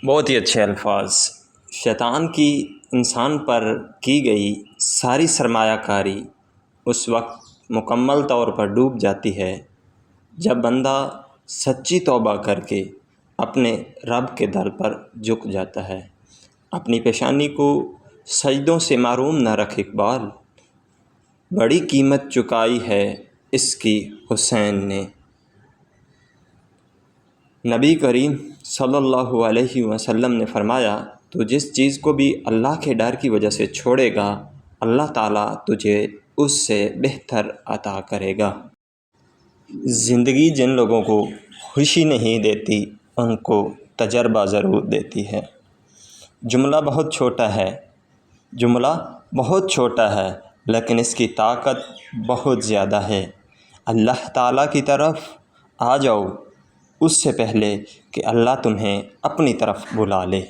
بہت ہی اچھے الفاظ۔ شیطان کی انسان پر کی گئی ساری سرمایہ کاری اس وقت مکمل طور پر ڈوب جاتی ہے جب بندہ سچی توبہ کر کے اپنے رب کے در پر جھک جاتا ہے۔ اپنی پیشانی کو سجدوں سے محروم نہ رکھ اقبال، بڑی قیمت چکائی ہے اس کی حسین نے۔ نبی کریم صلی اللہ علیہ وسلم نے فرمایا، تو جس چیز کو بھی اللہ کے ڈر کی وجہ سے چھوڑے گا، اللہ تعالیٰ تجھے اس سے بہتر عطا کرے گا۔ زندگی جن لوگوں کو خوشی نہیں دیتی ان کو تجربہ ضرور دیتی ہے۔ جملہ بہت چھوٹا ہے لیکن اس کی طاقت بہت زیادہ ہے۔ اللہ تعالیٰ کی طرف آ جاؤ اس سے پہلے کہ اللہ تمہیں اپنی طرف بلا لے۔